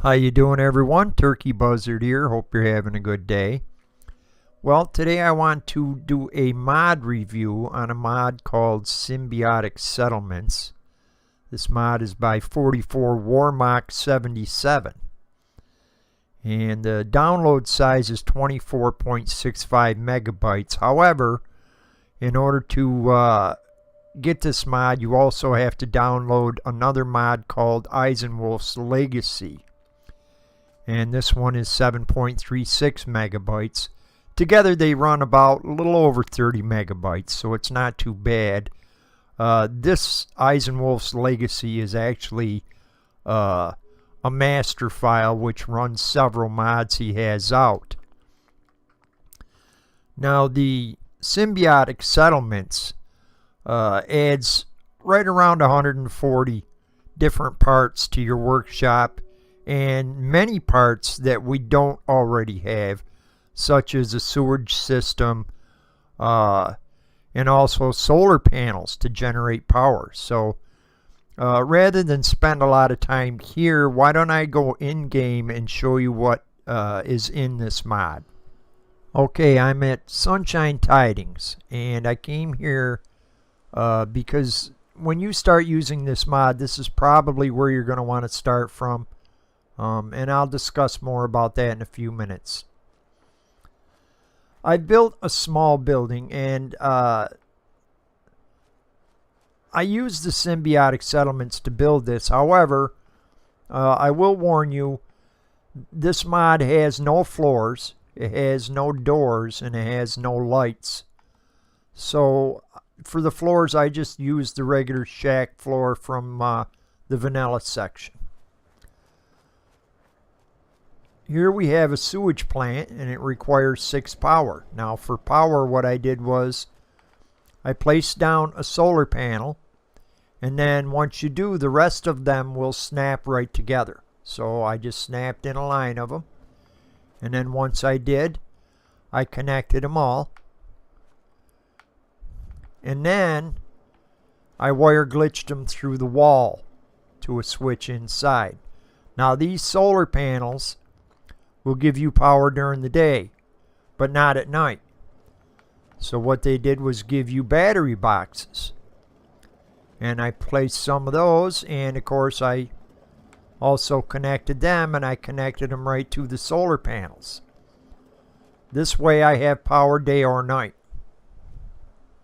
How you doing, everyone? Turkey Buzzard here. Hope you're having a good day. Well, today I want to do a mod review on a mod called Symbiotic Settlements. This mod is by 44warmock77. And the download size is 24.65 megabytes. However, in order to get this mod, you also have to download another mod called Eisenwolf Legacy. And this one is 7.36 megabytes. Together they run about a little over 30 megabytes, so it's not too bad. This Eisenwolf's Legacy is actually a master file which runs several mods he has out. Now the Symbiotic Settlements adds right around 140 different parts to your workshop, and many parts that we don't already have, such as a sewage system and also solar panels to generate power. So rather than spend a lot of time here, why don't I go in game and show you what is in this mod. Okay, I'm at Sunshine Tidings, and I came here because when you start using this mod, this is probably where you're going to want to start from. And I'll discuss more about that in a few minutes. I built a small building, and I used the Symbiotic Settlements to build this. However, I will warn you, this mod has no floors, it has no doors, and it has no lights. So for the floors, I just used the regular shack floor from the vanilla section. Here we have a sewage plant, and it requires 6 power. Now for power, what I did was I placed down a solar panel, and then once you do, the rest of them will snap right together. So I just snapped in a line of them, and then once I did, I connected them all, and then I wire glitched them through the wall to a switch inside. Now these solar panels will give you power during the day, but not at night. So what they did was give you battery boxes, and I placed some of those, and of course I also connected them, and I connected them right to the solar panels. This way I have power day or night.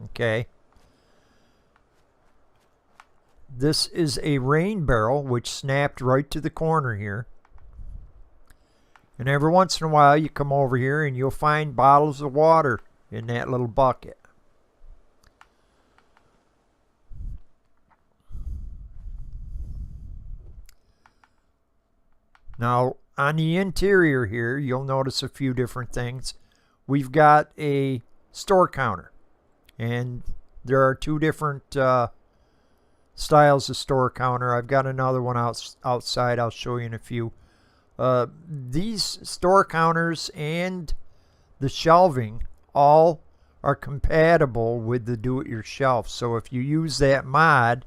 Okay. This is a rain barrel which snapped right to the corner here. And every once in a while you come over here and you'll find bottles of water in that little bucket. Now on the interior here, you'll notice a few different things. We've got a store counter, and there are 2 different styles of store counter. I've got another one outside. I'll show you in a few. These store counters and the shelving all are compatible with the do-it-yourself. So if you use that mod,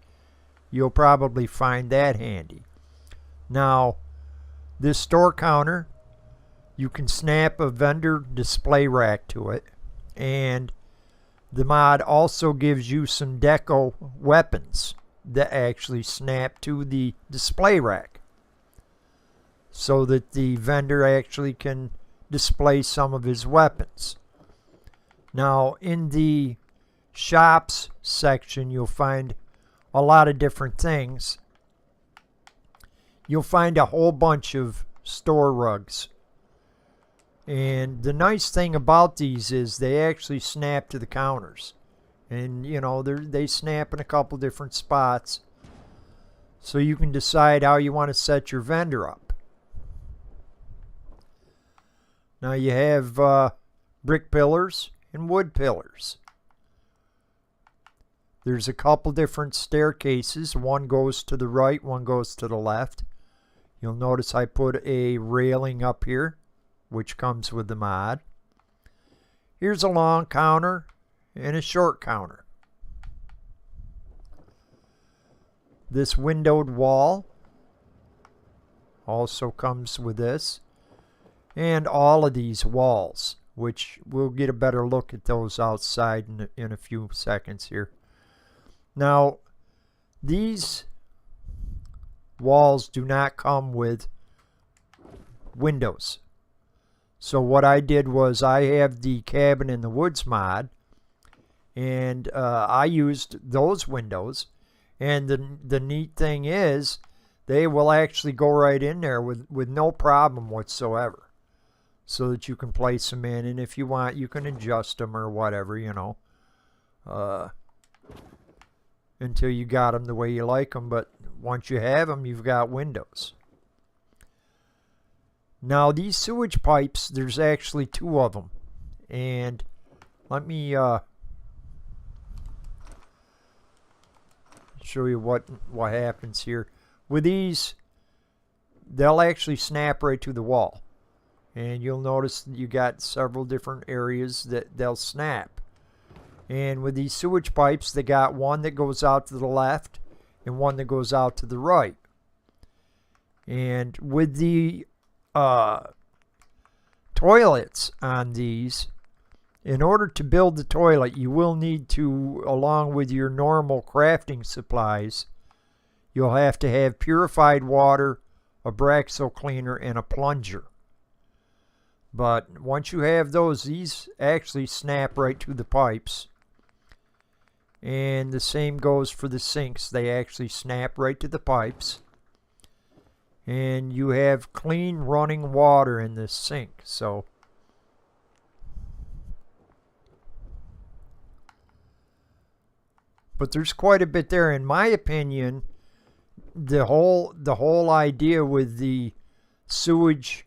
you'll probably find that handy. Now, this store counter, you can snap a vendor display rack to it, and the mod also gives you some deco weapons that actually snap to the display rack, so that the vendor actually can display some of his weapons. Now in the shops section, you'll find a lot of different things. You'll find a whole bunch of store rugs, and the nice thing about these is they actually snap to the counters, and you know they snap in a couple different spots, so you can decide how you want to set your vendor up. Now you have brick pillars and wood pillars. There's a couple different staircases. One goes to the right, one goes to the left. You'll notice I put a railing up here, which comes with the mod. Here's a long counter and a short counter. This windowed wall also comes with this. And all of these walls, which we'll get a better look at those outside in a few seconds here. Now, these walls do not come with windows. So what I did was I have the Cabin in the Woods mod, and I used those windows. And the neat thing is they will actually go right in there with no problem whatsoever, so that you can place them in, and if you want you can adjust them or whatever, you know, until you got them the way you like them. But once you have them, you've got windows. Now these sewage pipes, there's actually 2 of them, and let me show you what happens here. With these, they'll actually snap right to the wall, and you'll notice that you got several different areas that they'll snap. And with these sewage pipes, they got one that goes out to the left and one that goes out to the right. And with the toilets on these, in order to build the toilet, you will need to, along with your normal crafting supplies, you'll have to have purified water, a Braxo cleaner, and a plunger. But once you have those, these actually snap right to the pipes. And the same goes for the sinks. They actually snap right to the pipes. And you have clean running water in this sink. So but there's quite a bit there. In my opinion, the whole idea with the sewage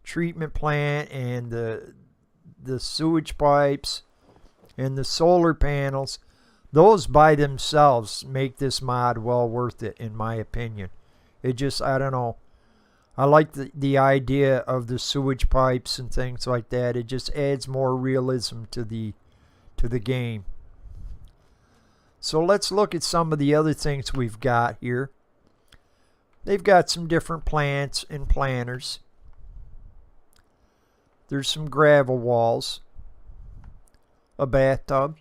treatment plant and the sewage pipes and the solar panels, those by themselves make this mod well worth it, in my opinion. It just, I don't know, I like the idea of the sewage pipes and things like that. It just adds more realism to the game. So let's look at some of the other things we've got here. They've got some different plants and planters. There's some gravel walls, a bathtub.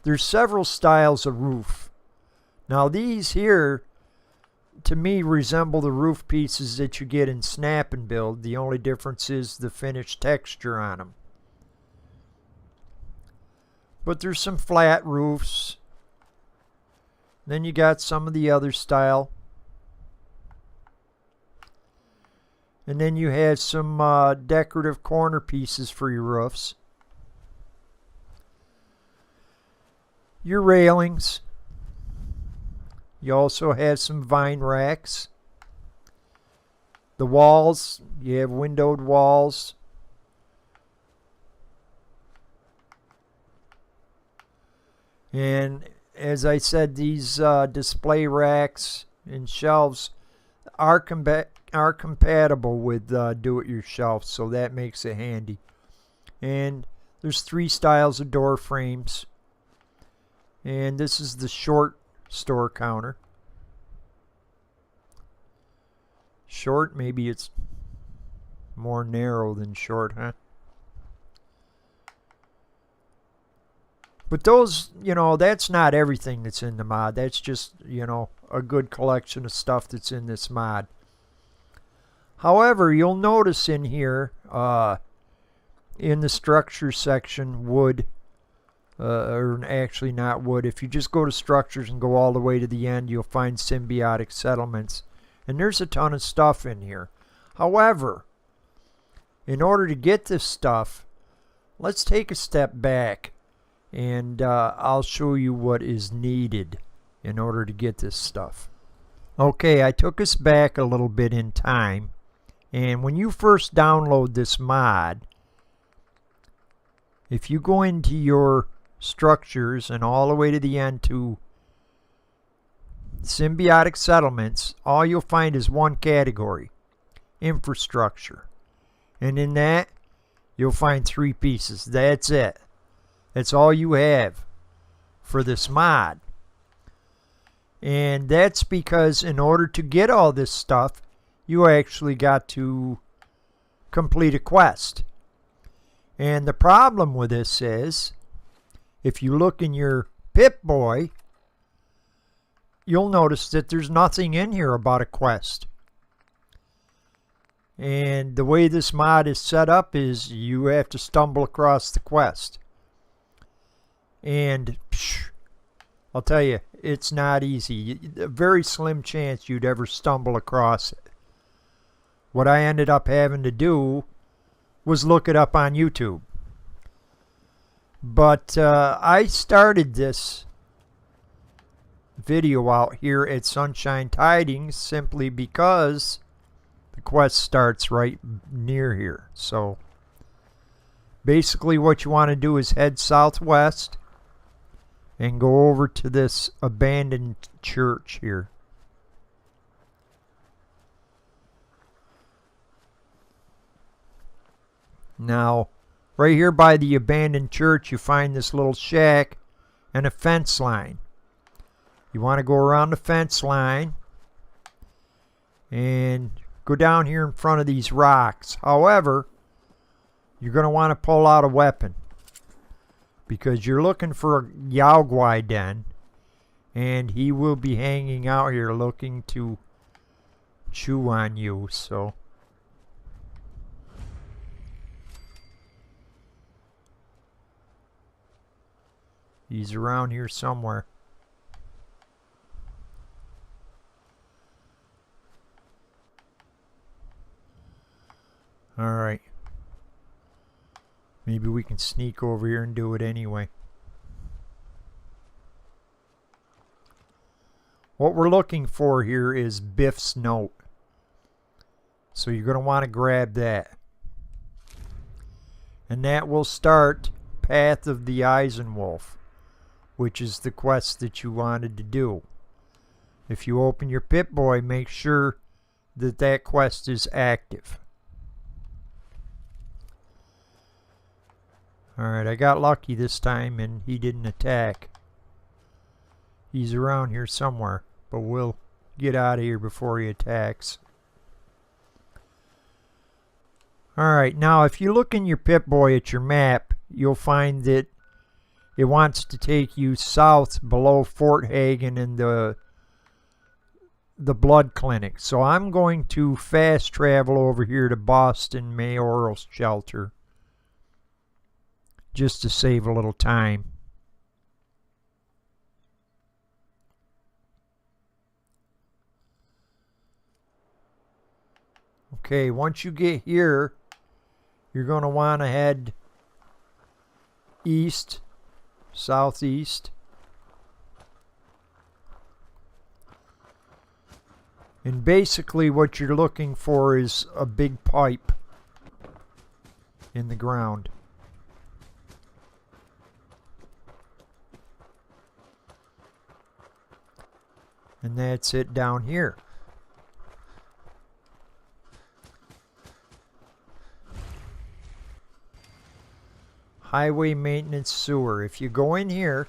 There's several styles of roof. Now these here, to me, resemble the roof pieces that you get in Snap and Build. The only difference is the finished texture on them. But there's some flat roofs. Then you got some of the other style. And then you have some decorative corner pieces for your roofs. Your railings. You also have some vine racks. The walls, you have windowed walls. And as I said, these display racks and shelves are compatible with do-it-yourself, so that makes it handy. And there's 3 styles of door frames. And this is the short store counter. Short, maybe it's more narrow than short, huh? But those, you know, that's not everything that's in the mod. That's just, you know, a good collection of stuff that's in this mod. However, you'll notice in here, in the structure section, wood, or actually not wood. If you just go to structures and go all the way to the end, you'll find symbiotic settlements. And there's a ton of stuff in here. However, in order to get this stuff, let's take a step back. And I'll show you what is needed in order to get this stuff. Okay, I took us back a little bit in time. And when you first download this mod, if you go into your structures and all the way to the end to symbiotic settlements, all you'll find is one category, infrastructure. And in that, you'll find 3 pieces. That's it. That's all you have for this mod. And that's because in order to get all this stuff, you actually got to complete a quest. And the problem with this is, if you look in your Pip-Boy, you'll notice that there's nothing in here about a quest. And the way this mod is set up is you have to stumble across the quest. And I'll tell you, it's not easy. A very slim chance you'd ever stumble across it. What I ended up having to do was look it up on YouTube. But I started this video out here at Sunshine Tidings simply because the quest starts right near here. So basically what you want to do is head southwest and go over to this abandoned church here. Now, right here by the abandoned church, you find this little shack and a fence line. You want to go around the fence line and go down here in front of these rocks. However, you're going to want to pull out a weapon because you're looking for a Yaogwai den, and he will be hanging out here looking to chew on you. So he's around here somewhere. Alright. Maybe we can sneak over here and do it anyway. What we're looking for here is Biff's note. So you're going to want to grab that. And that will start Path of the Eisenwolf, which is the quest that you wanted to do. If you open your Pip-Boy, make sure that that quest is active. Alright, I got lucky this time and he didn't attack. He's around here somewhere, but we'll get out of here before he attacks. Alright, now if you look in your Pip-Boy at your map, you'll find that it wants to take you south below Fort Hagen and the blood clinic. So I'm going to fast travel over here to Boston Mayoral Shelter, just to save a little time. Okay, once you get here, you're going to want to head east, southeast. And basically what you're looking for is a big pipe in the ground. And that's it down here. Highway maintenance sewer. If you go in here,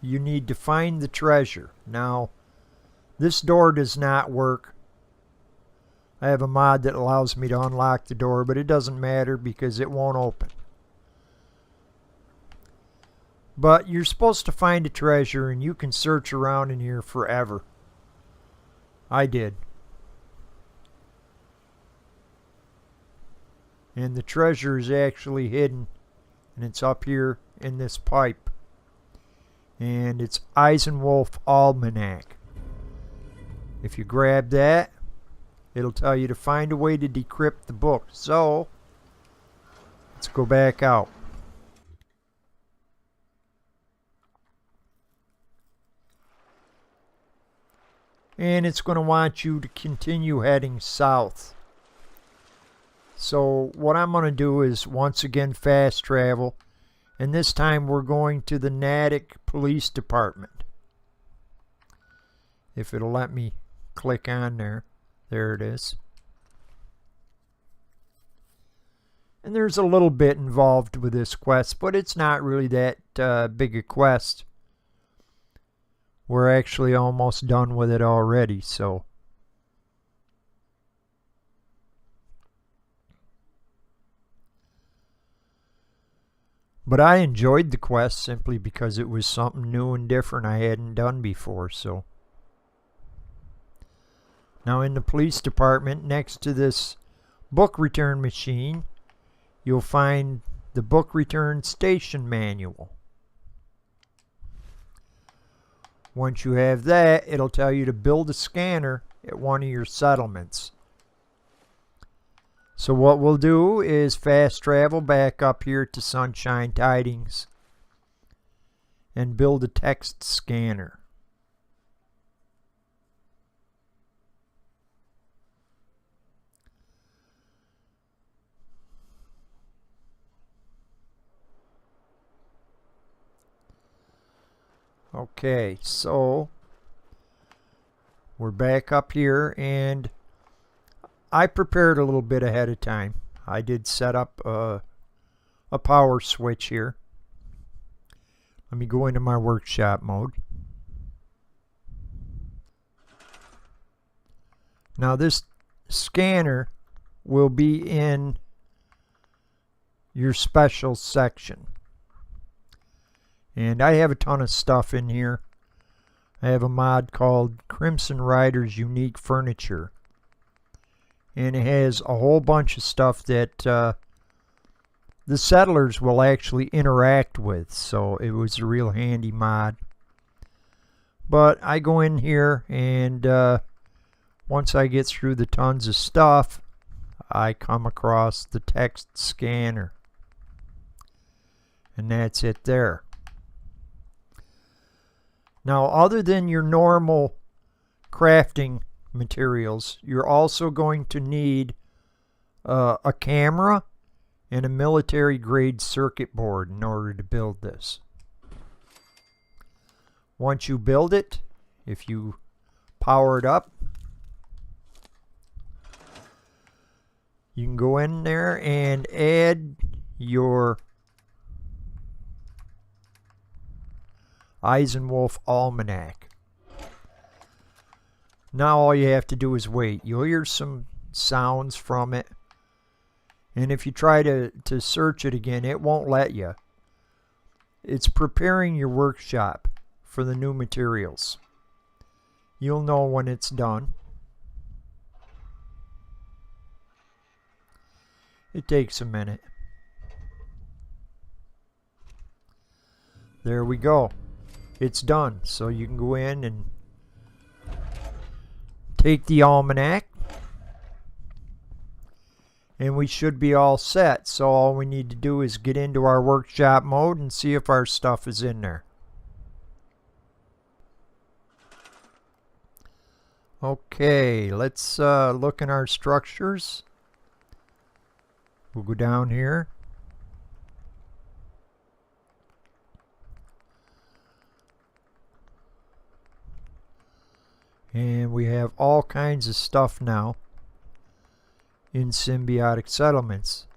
you need to find the treasure. Now, this door does not work. I have a mod that allows me to unlock the door, but it doesn't matter because it won't open. But you're supposed to find a treasure, and you can search around in here forever. I did. And the treasure is actually hidden, and it's up here in this pipe. And it's Eisenwolf Almanac. If you grab that, it'll tell you to find a way to decrypt the book. So, let's go back out. And it's going to want you to continue heading south. So, what I'm going to do is once again fast travel. And this time we're going to the Natick Police Department. If it'll let me click on there. There it is. And there's a little bit involved with this quest, but it's not really that big a quest. We're actually almost done with it already, so. But I enjoyed the quest simply because it was something new and different I hadn't done before, so. Now in the police department, next to this book return machine, you'll find the book return station manual. Once you have that, it'll tell you to build a scanner at one of your settlements. So what we'll do is fast travel back up here to Sunshine Tidings and build a text scanner. Okay, so we're back up here, and I prepared a little bit ahead of time. I did set up a power switch here. Let me go into my workshop mode. Now this scanner will be in your special section. And I have a ton of stuff in here. I have a mod called Crimson Rider's Unique Furniture. And it has a whole bunch of stuff that the settlers will actually interact with. So it was a real handy mod. But I go in here, and once I get through the tons of stuff, I come across the text scanner. And that's it there. Now, other than your normal crafting materials, you're also going to need a camera and a military grade circuit board in order to build this. Once you build it, if you power it up, you can go in there and add your Eisenwolf Almanac. Now all you have to do is wait. You'll hear some sounds from it. And if you try to search it again, it won't let you. It's preparing your workshop for the new materials. You'll know when it's done. It takes a minute. There we go. It's done. So you can go in and take the almanac, and we should be all set. So all we need to do is get into our workshop mode and see if our stuff is in there. Okay, let's look in our structures. We'll go down here. And we have all kinds of stuff now in Symbiotic Settlements.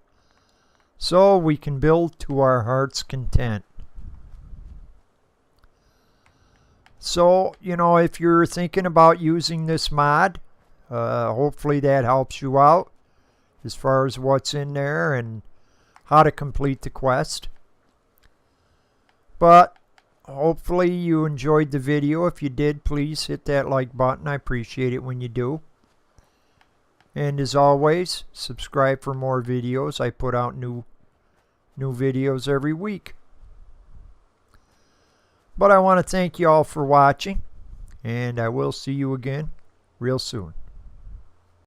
So we can build to our heart's content. So, you know, if you're thinking about using this mod, hopefully that helps you out as far as what's in there and how to complete the quest. But hopefully you enjoyed the video. If you did, please hit that like button. I appreciate it when you do. And as always, subscribe for more videos. I put out new videos every week. But I want to thank you all for watching, and I will see you again real soon.